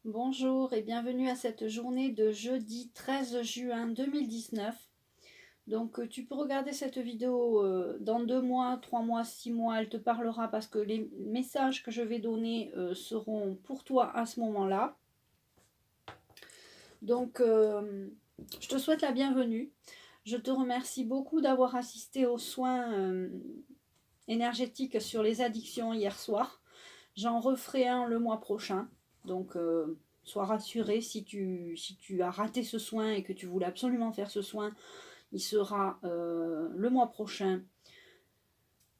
Bonjour et bienvenue à cette journée de jeudi 13 juin 2019. Donc tu peux regarder cette vidéo dans 2 mois, 3 mois, 6 mois, elle te parlera parce que les messages que je vais donner seront pour toi à ce moment-là. Donc je te souhaite la bienvenue. Je te remercie beaucoup d'avoir assisté aux soins énergétiques sur les addictions hier soir. J'en referai un le mois prochain. Donc sois rassuré si tu as raté ce soin et que tu voulais absolument faire ce soin, il sera le mois prochain.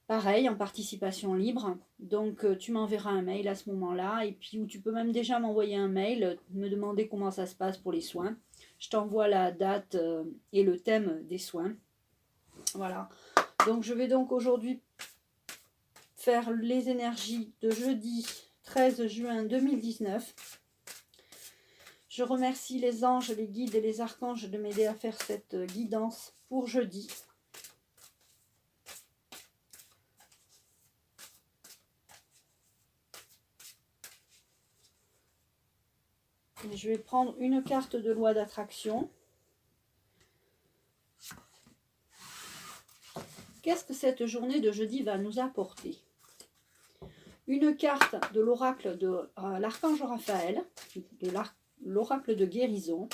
Pareil, en participation libre. Donc tu m'enverras un mail à ce moment-là. Et puis, ou tu peux même déjà m'envoyer un mail, me demander comment ça se passe pour les soins. Je t'envoie la date et le thème des soins. Voilà. Donc je vais donc aujourd'hui faire les énergies de jeudi 13 juin 2019. Je remercie les anges, les guides et les archanges de m'aider à faire cette guidance pour jeudi. Et je vais prendre une carte de loi d'attraction. Qu'est-ce que cette journée de jeudi va nous apporter? Une carte de l'oracle de l'archange Raphaël, de l'oracle de guérison.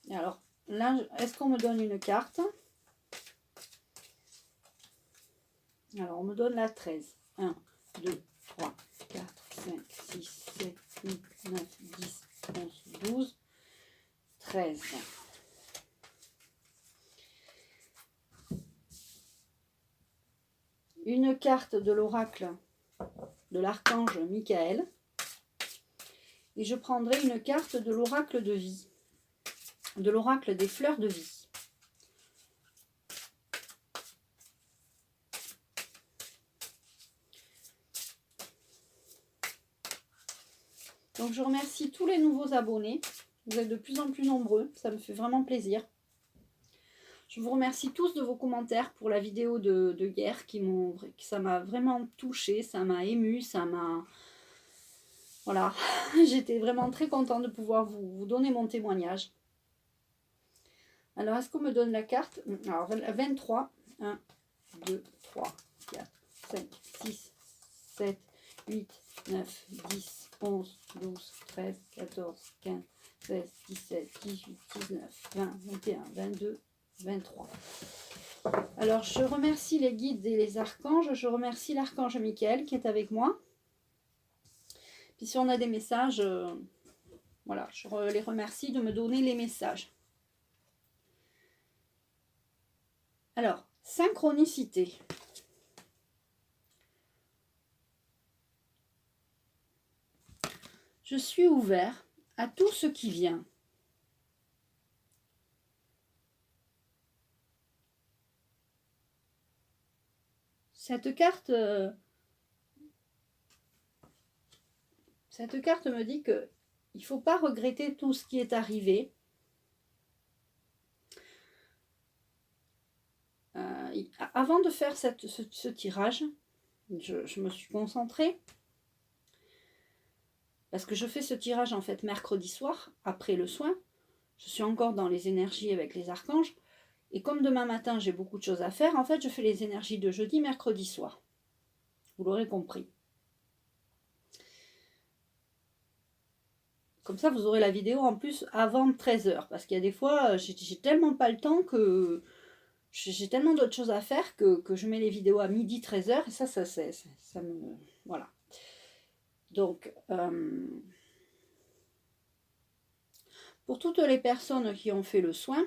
Et alors, là, est-ce qu'on me donne une carte? Alors, on me donne la 13. 1, 2, 3, 4, 5, 6, 7, 8, 9, 10, 11, 12, 13. Une carte de l'oracle de l'archange Michael. Et je prendrai une carte de l'oracle de vie, de l'oracle des fleurs de vie. Donc je remercie tous les nouveaux abonnés. Vous êtes de plus en plus nombreux, ça me fait vraiment plaisir. Je vous remercie tous de vos commentaires pour la vidéo de hier, ça m'a vraiment touchée, ça m'a émue, ça m'a... Voilà, j'étais vraiment très contente de pouvoir vous donner mon témoignage. Alors, est-ce qu'on me donne la carte? Alors, 23, 1, 2, 3, 4, 5, 6, 7, 8, 9, 10, 11, 12, 13, 14, 15, 16, 17, 18, 19, 20, 21, 22, 23. Alors, je remercie les guides et les archanges. Je remercie l'archange Michael qui est avec moi. Puis si on a des messages, voilà, je les remercie de me donner les messages. Alors, synchronicité. Je suis ouvert à tout ce qui vient. Cette carte me dit que il ne faut pas regretter tout ce qui est arrivé. Avant de faire ce tirage, je me suis concentrée. Parce que je fais ce tirage en fait mercredi soir, après le soin. Je suis encore dans les énergies avec les archanges. Et comme demain matin, j'ai beaucoup de choses à faire, en fait, je fais les énergies de jeudi, mercredi soir. Vous l'aurez compris. Comme ça, vous aurez la vidéo en plus avant 13h. Parce qu'il y a des fois, j'ai tellement pas le temps que... J'ai tellement d'autres choses à faire que je mets les vidéos à midi, 13h. Et ça me... Voilà. Donc... pour toutes les personnes qui ont fait le soin,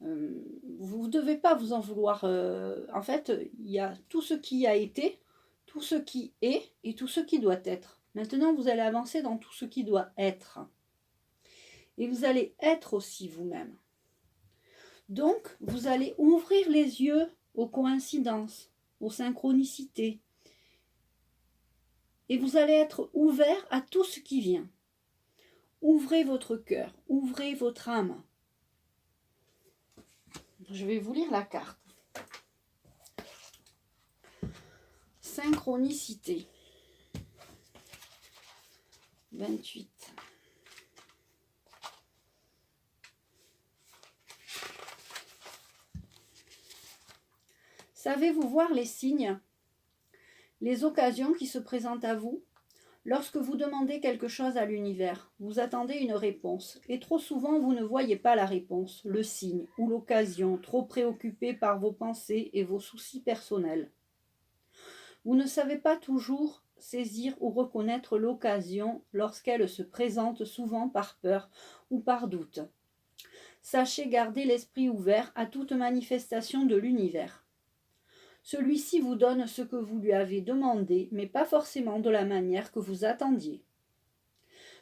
vous ne devez pas vous en vouloir. En fait, il y a tout ce qui a été, tout ce qui est et tout ce qui doit être. Maintenant, vous allez avancer dans tout ce qui doit être. Et vous allez être aussi vous-même. Donc, vous allez ouvrir les yeux aux coïncidences, aux synchronicités. Et vous allez être ouvert à tout ce qui vient. Ouvrez votre cœur, ouvrez votre âme. Je vais vous lire la carte. synchronicité. 28. Savez-vous voir les signes, les occasions qui se présentent à vous? Lorsque vous demandez quelque chose à l'univers, vous attendez une réponse, et trop souvent vous ne voyez pas la réponse, le signe ou l'occasion, trop préoccupé par vos pensées et vos soucis personnels. Vous ne savez pas toujours saisir ou reconnaître l'occasion lorsqu'elle se présente, souvent par peur ou par doute. Sachez garder l'esprit ouvert à toute manifestation de l'univers. Celui-ci vous donne ce que vous lui avez demandé, mais pas forcément de la manière que vous attendiez.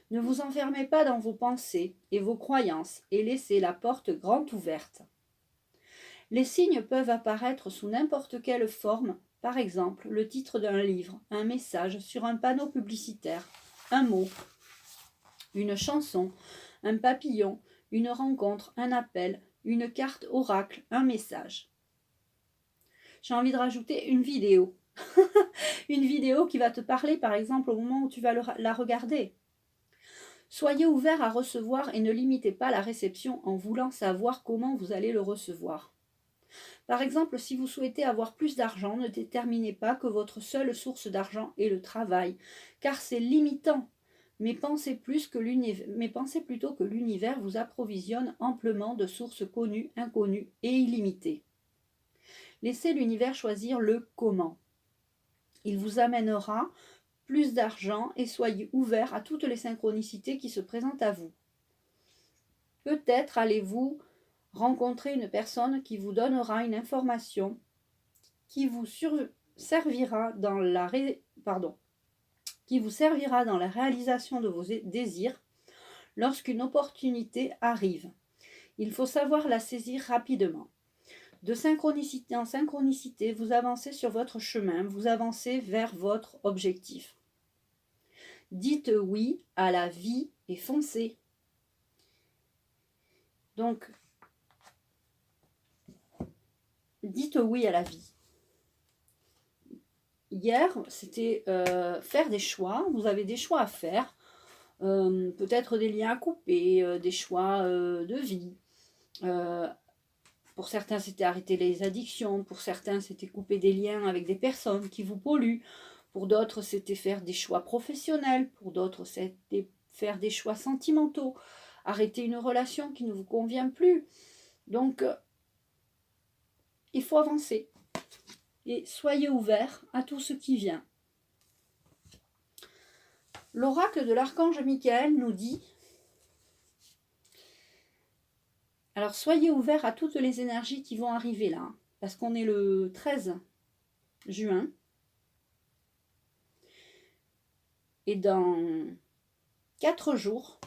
Ne vous enfermez pas dans vos pensées et vos croyances et laissez la porte grande ouverte. Les signes peuvent apparaître sous n'importe quelle forme, par exemple le titre d'un livre, un message sur un panneau publicitaire, un mot, une chanson, un papillon, une rencontre, un appel, une carte oracle, un message. J'ai envie de rajouter une vidéo. Une vidéo qui va te parler, par exemple, au moment où tu vas la regarder. Soyez ouvert à recevoir et ne limitez pas la réception en voulant savoir comment vous allez le recevoir. Par exemple, si vous souhaitez avoir plus d'argent, ne déterminez pas que votre seule source d'argent est le travail, car c'est limitant. Mais pensez plutôt que l'univers vous approvisionne amplement de sources connues, inconnues et illimitées. Laissez l'univers choisir le comment. Il vous amènera plus d'argent et soyez ouvert à toutes les synchronicités qui se présentent à vous. Peut-être allez-vous rencontrer une personne qui vous donnera une information qui vous servira dans la réalisation de vos désirs lorsqu'une opportunité arrive. Il faut savoir la saisir rapidement. De synchronicité en synchronicité, vous avancez sur votre chemin, vous avancez vers votre objectif. Dites oui à la vie et foncez. Donc, dites oui à la vie. Hier, c'était faire des choix. Vous avez des choix à faire. Peut-être des liens à couper, des choix de vie. Pour certains, c'était arrêter les addictions. Pour certains, c'était couper des liens avec des personnes qui vous polluent. Pour d'autres, c'était faire des choix professionnels. Pour d'autres, c'était faire des choix sentimentaux. Arrêter une relation qui ne vous convient plus. Donc, il faut avancer. Et soyez ouverts à tout ce qui vient. L'oracle de l'archange Michael nous dit... Alors, soyez ouverts à toutes les énergies qui vont arriver là, parce qu'on est le 13 juin. Et dans 4 jours,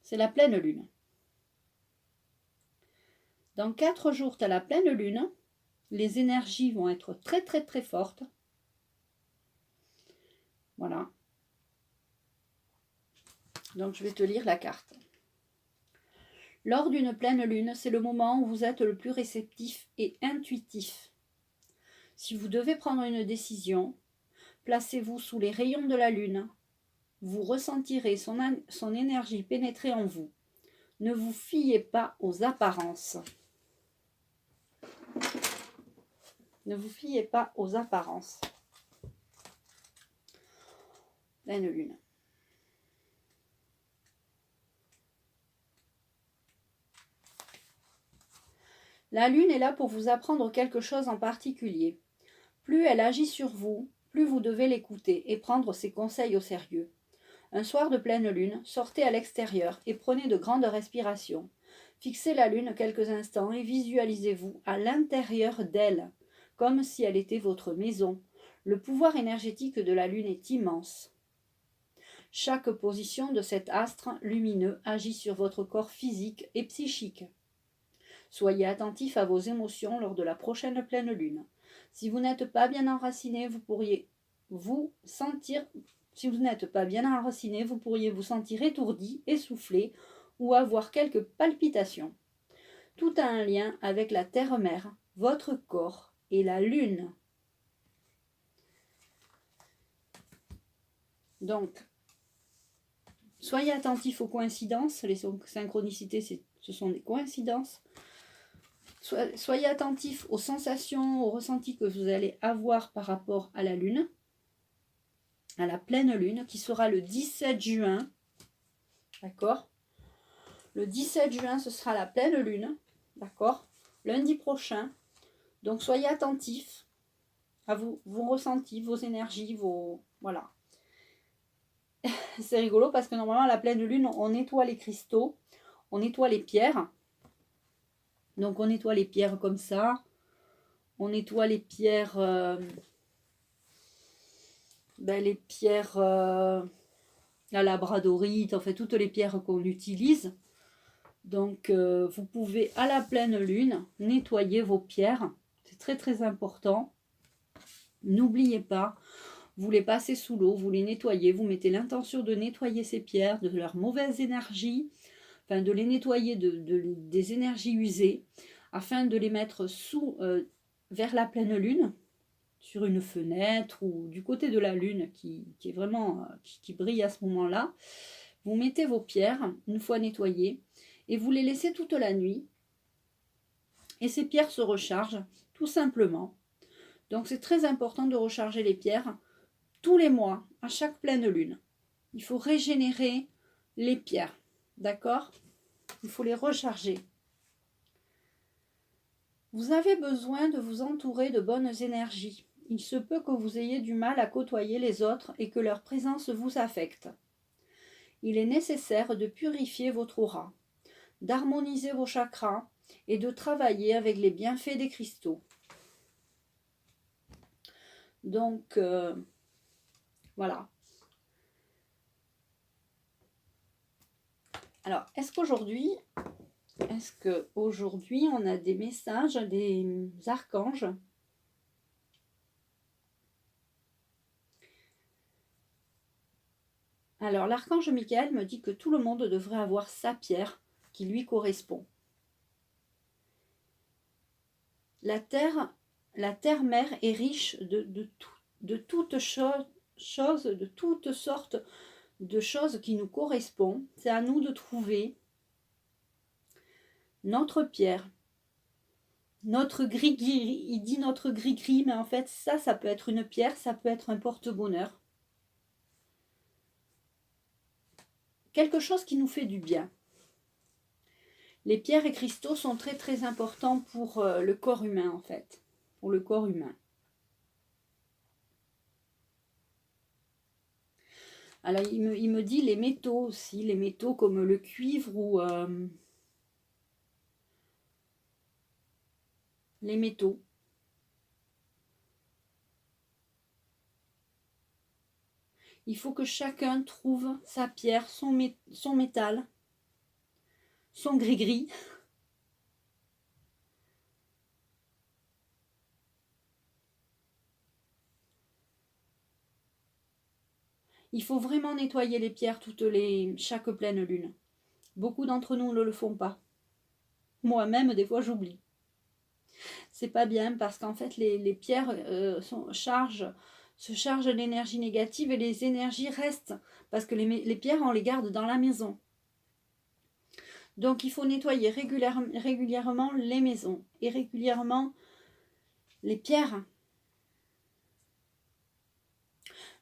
c'est la pleine lune. Dans 4 jours, tu as la pleine lune. Les énergies vont être très, très, très fortes. Voilà. Donc, je vais te lire la carte. Lors d'une pleine lune, c'est le moment où vous êtes le plus réceptif et intuitif. Si vous devez prendre une décision, placez-vous sous les rayons de la lune. Vous ressentirez son énergie pénétrer en vous. Ne vous fiez pas aux apparences. Ne vous fiez pas aux apparences. Pleine lune. La lune est là pour vous apprendre quelque chose en particulier. Plus elle agit sur vous, plus vous devez l'écouter et prendre ses conseils au sérieux. Un soir de pleine lune, sortez à l'extérieur et prenez de grandes respirations. Fixez la lune quelques instants et visualisez-vous à l'intérieur d'elle, comme si elle était votre maison. Le pouvoir énergétique de la lune est immense. Chaque position de cet astre lumineux agit sur votre corps physique et psychique. Soyez attentif à vos émotions lors de la prochaine pleine lune. Si vous n'êtes pas bien enraciné, vous pourriez vous sentir étourdi, essoufflé ou avoir quelques palpitations. Tout a un lien avec la terre-mère, votre corps et la lune. Donc, soyez attentifs aux coïncidences. Les synchronicités, ce sont des coïncidences. Soyez attentifs aux sensations, aux ressentis que vous allez avoir par rapport à la lune, à la pleine lune, qui sera le 17 juin. D'accord? Le 17 juin, ce sera la pleine lune. D'accord? Lundi prochain. Donc, soyez attentifs à vos ressentis, vos énergies, voilà. C'est rigolo parce que normalement, à la pleine lune, on nettoie les cristaux, on nettoie les pierres. Donc, on nettoie les pierres comme ça. On nettoie les pierres... les pierres... la labradorite, en fait, toutes les pierres qu'on utilise. Donc, vous pouvez, à la pleine lune, nettoyer vos pierres. C'est très, très important. N'oubliez pas, vous les passez sous l'eau, vous les nettoyez, vous mettez l'intention de nettoyer ces pierres de leur mauvaise énergie, enfin de les nettoyer des énergies usées, afin de les mettre vers la pleine lune, sur une fenêtre ou du côté de la lune qui est vraiment qui brille à ce moment-là. Vous mettez vos pierres une fois nettoyées et vous les laissez toute la nuit. Et ces pierres se rechargent tout simplement. Donc c'est très important de recharger les pierres tous les mois, à chaque pleine lune. Il faut régénérer les pierres, d'accord? Il faut les recharger. Vous avez besoin de vous entourer de bonnes énergies. Il se peut que vous ayez du mal à côtoyer les autres et que leur présence vous affecte. Il est nécessaire de purifier votre aura, d'harmoniser vos chakras et de travailler avec les bienfaits des cristaux. Donc, voilà. Alors, est-ce qu'aujourd'hui, on a des messages des archanges? Alors, l'archange Michael me dit que tout le monde devrait avoir sa pierre qui lui correspond. La terre-mère est riche de toutes choses, de toutes sortes de choses qui nous correspondent. C'est à nous de trouver notre pierre, notre gris-gris. Il dit notre gris-gris, mais en fait, ça peut être une pierre, ça peut être un porte-bonheur. Quelque chose qui nous fait du bien. Les pierres et cristaux sont très très importants pour le corps humain en fait. Pour le corps humain. Alors il me dit les métaux aussi, les métaux comme le cuivre ou les métaux. Il faut que chacun trouve sa pierre, son métal, son gris-gris. Il faut vraiment nettoyer les pierres chaque pleine lune. Beaucoup d'entre nous ne le font pas. Moi-même, des fois, j'oublie. C'est pas bien parce qu'en fait, les pierres se chargent d'énergie négative et les énergies restent parce que les pierres, on les garde dans la maison. Donc, il faut nettoyer régulièrement les maisons et régulièrement les pierres.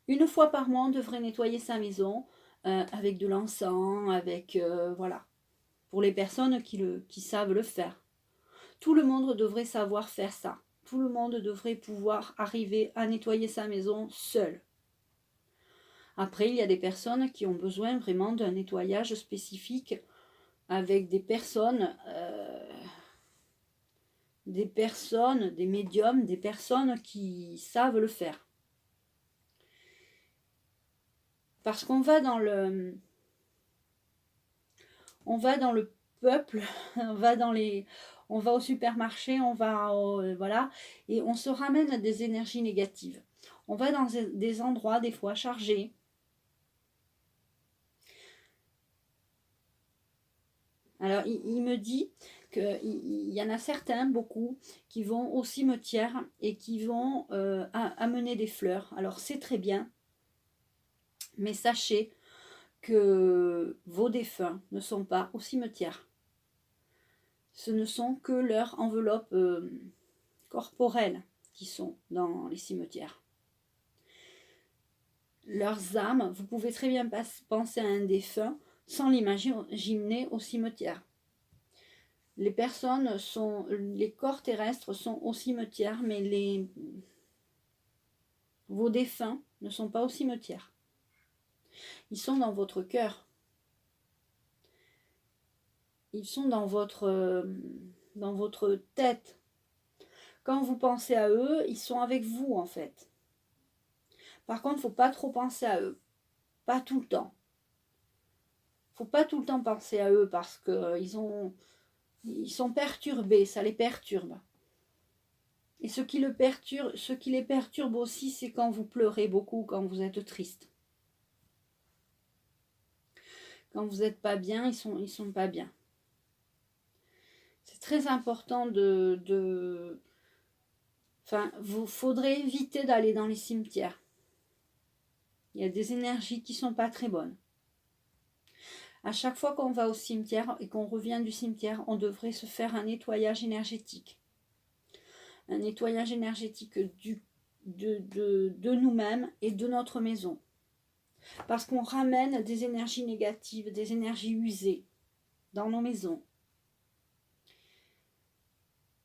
Une fois par mois, on devrait nettoyer sa maison avec de l'encens, voilà, pour les personnes qui savent le faire. Tout le monde devrait savoir faire ça. Tout le monde devrait pouvoir arriver à nettoyer sa maison seul. Après, il y a des personnes qui ont besoin vraiment d'un nettoyage spécifique avec des médiums, des personnes qui savent le faire. Parce qu'on va dans le peuple, on va au supermarché, voilà, et on se ramène des énergies négatives. On va dans des endroits des fois chargés. Alors il me dit qu'il y en a certains, beaucoup, qui vont au cimetière et qui vont amener des fleurs. Alors c'est très bien. Mais sachez que vos défunts ne sont pas au cimetière. Ce ne sont que leurs enveloppes corporelles qui sont dans les cimetières. Leurs âmes, vous pouvez très bien penser à un défunt sans l'imaginer au cimetière. Les corps terrestres sont au cimetière, mais vos défunts ne sont pas au cimetière. Ils sont dans votre cœur. Ils sont dans votre tête. Quand vous pensez à eux, ils sont avec vous en fait. Par contre, il ne faut pas trop penser à eux. Pas tout le temps. Il ne faut pas tout le temps penser à eux parce qu'ils sont perturbés, ça les perturbe. Et ce qui les perturbe aussi, c'est quand vous pleurez beaucoup, quand vous êtes triste. Quand vous n'êtes pas bien, ils sont pas bien. C'est très important vous faudrait éviter d'aller dans les cimetières. Il y a des énergies qui sont pas très bonnes. À chaque fois qu'on va au cimetière et qu'on revient du cimetière, on devrait se faire un nettoyage énergétique. Un nettoyage énergétique de nous-mêmes et de notre maison. Parce qu'on ramène des énergies négatives, des énergies usées dans nos maisons.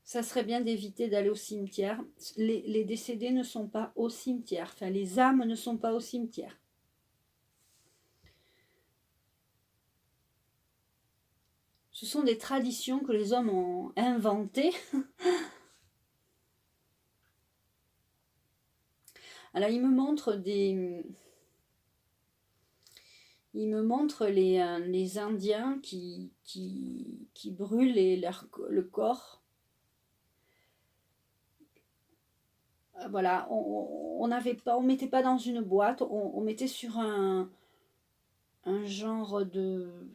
Ça serait bien d'éviter d'aller au cimetière. Les décédés ne sont pas au cimetière. Enfin, les âmes ne sont pas au cimetière. Ce sont des traditions que les hommes ont inventées. Alors, il me montre les Indiens qui brûlent le corps. Voilà, on mettait pas dans une boîte, on mettait sur un genre de...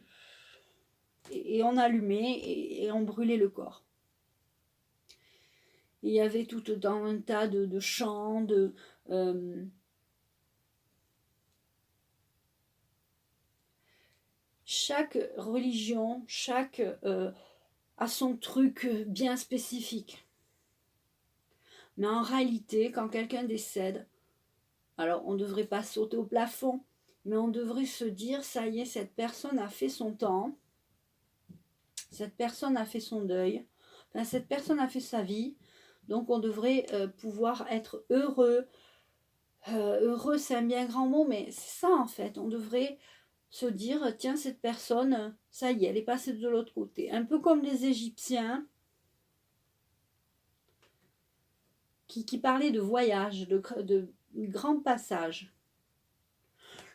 Et on allumait et on brûlait le corps. Et il y avait tout dans un tas de chants, chaque religion, a son truc bien spécifique. Mais en réalité, quand quelqu'un décède, alors on ne devrait pas sauter au plafond, mais on devrait se dire, ça y est, cette personne a fait son temps, cette personne a fait son deuil, enfin, cette personne a fait sa vie, donc on devrait pouvoir être heureux. Heureux, c'est un bien grand mot, mais c'est ça en fait, on devrait se dire, tiens, cette personne, ça y est, elle est passée de l'autre côté. Un peu comme les Égyptiens qui parlaient de voyage, de grand passage.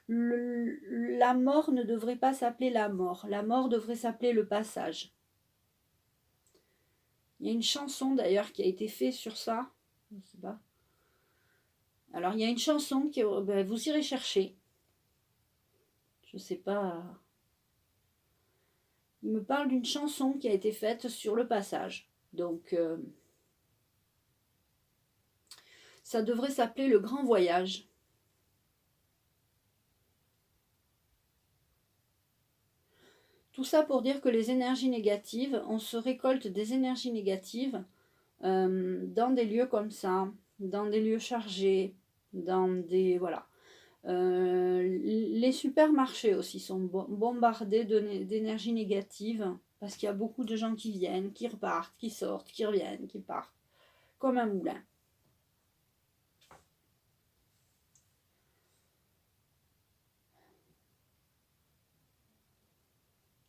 La mort ne devrait pas s'appeler la mort devrait s'appeler le passage. Il y a une chanson d'ailleurs qui a été faite sur ça, je sais pas. Alors il y a une chanson vous irez chercher, je sais pas, il me parle d'une chanson qui a été faite sur le passage, donc ça devrait s'appeler le grand voyage. Tout ça pour dire que les énergies négatives, on se récolte des énergies négatives dans des lieux comme ça, dans des lieux chargés, dans des... Voilà. Les supermarchés aussi sont bombardés d'énergie négative parce qu'il y a beaucoup de gens qui viennent, qui repartent, qui sortent, qui reviennent, qui partent, comme un moulin.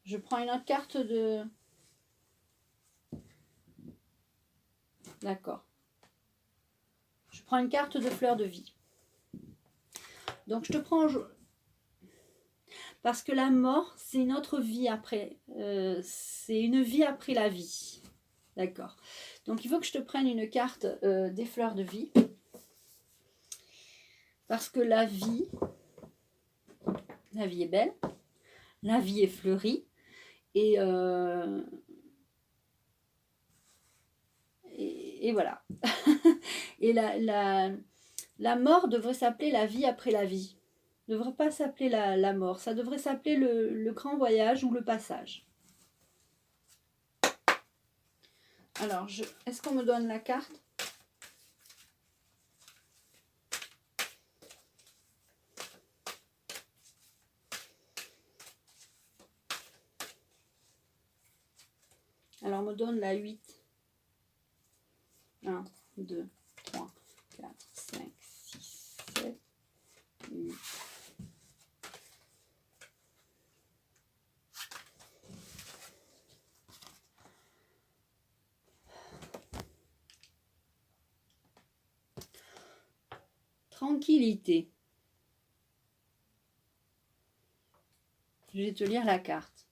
Je prends une autre carte de... D'accord. Je prends une carte de fleur de vie. Donc je te prends... Parce que la mort, c'est une autre vie après. C'est une vie après la vie. D'accord. Donc il faut que je te prenne une carte des fleurs de vie. Parce que la vie est belle. La vie est fleurie. Et voilà. Et la mort devrait s'appeler la vie après la vie. Ne devrait pas s'appeler la mort. Ça devrait s'appeler le grand voyage ou le passage. Alors, est-ce qu'on me donne la carte? Alors, on me donne la 8. 1, 2, 3, 4, 5, 6, 7, 8. Tranquillité. Je vais te lire la carte.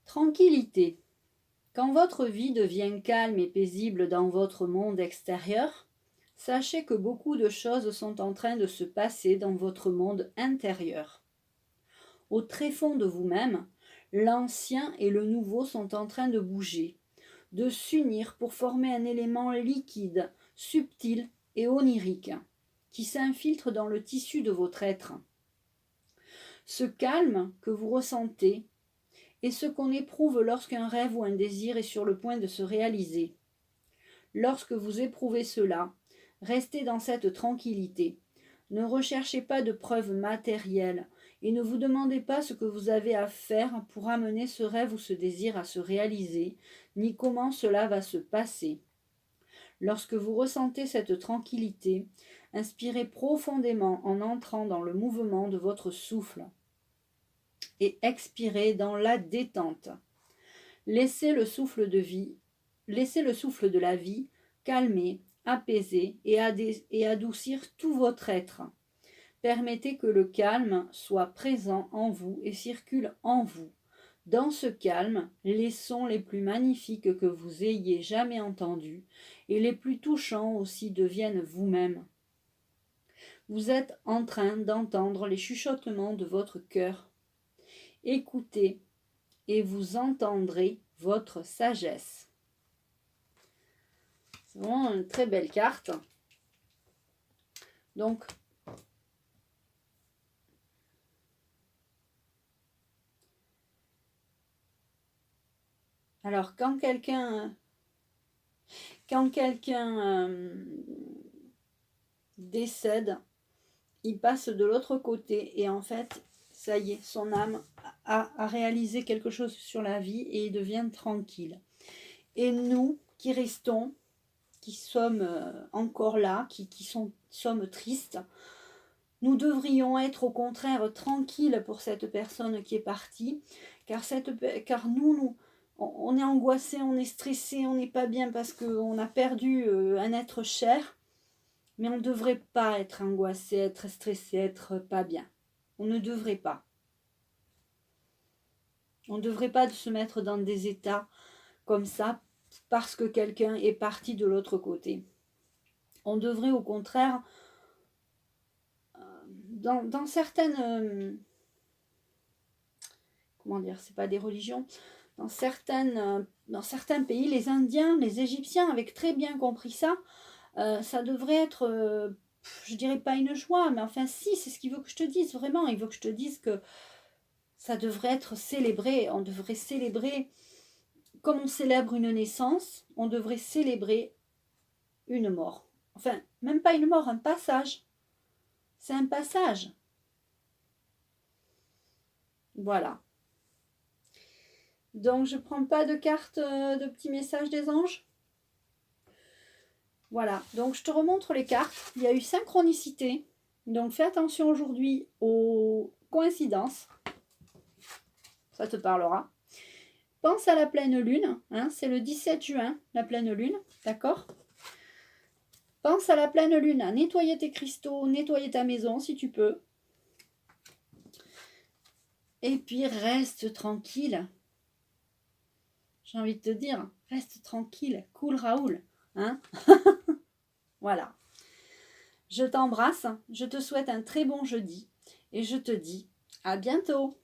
Tranquillité. Quand votre vie devient calme et paisible dans votre monde extérieur, sachez que beaucoup de choses sont en train de se passer dans votre monde intérieur. Au tréfonds de vous-même, l'ancien et le nouveau sont en train de bouger, de s'unir pour former un élément liquide, subtil et onirique, qui s'infiltre dans le tissu de votre être. Ce calme que vous ressentez est ce qu'on éprouve lorsqu'un rêve ou un désir est sur le point de se réaliser. Lorsque vous éprouvez cela, restez dans cette tranquillité. Ne recherchez pas de preuves matérielles et ne vous demandez pas ce que vous avez à faire pour amener ce rêve ou ce désir à se réaliser, ni comment cela va se passer. Lorsque vous ressentez cette tranquillité, inspirez profondément en entrant dans le mouvement de votre souffle et expirez dans la détente. Laissez le souffle de la vie calmer, apaiser et adoucir tout votre être. Permettez que le calme soit présent en vous et circule en vous. Dans ce calme, les sons les plus magnifiques que vous ayez jamais entendus et les plus touchants aussi deviennent vous-même. Vous êtes en train d'entendre les chuchotements de votre cœur. Écoutez et vous entendrez votre sagesse. C'est vraiment une très belle carte. Donc, alors quand quelqu'un décède, il passe de l'autre côté et en fait, ça y est, son âme a réalisé quelque chose sur la vie et il devient tranquille. Et nous qui restons, qui sommes encore là, qui sommes tristes, nous devrions être au contraire tranquilles pour cette personne qui est partie, car nous, on est angoissé, on est stressé, on n'est pas bien parce qu'on a perdu un être cher, mais on ne devrait pas être angoissé, être stressé, être pas bien. On ne devrait pas. On ne devrait pas se mettre dans des états comme ça parce que quelqu'un est parti de l'autre côté. On devrait au contraire, dans certaines, comment dire, c'est pas des religions, dans certains pays, les Indiens, les Égyptiens avaient très bien compris ça. Ça devrait être, je dirais pas une joie, mais enfin si, c'est ce qu'il veut que je te dise, vraiment, il veut que je te dise que ça devrait être célébré, on devrait célébrer, comme on célèbre une naissance, on devrait célébrer une mort. Enfin, même pas une mort, un passage. C'est un passage. Voilà. Donc, je ne prends pas de carte de petits messages des anges. Voilà. Donc, je te remontre les cartes. Il y a eu synchronicité. Donc, fais attention aujourd'hui aux coïncidences. Ça te parlera. Pense à la pleine lune. Hein, c'est le 17 juin, la pleine lune. D'accord ? Pense à la pleine lune, à nettoyer tes cristaux, nettoyer ta maison si tu peux. Et puis reste tranquille. J'ai envie de te dire, reste tranquille, cool Raoul. Hein. Voilà. Je t'embrasse, je te souhaite un très bon jeudi et je te dis à bientôt.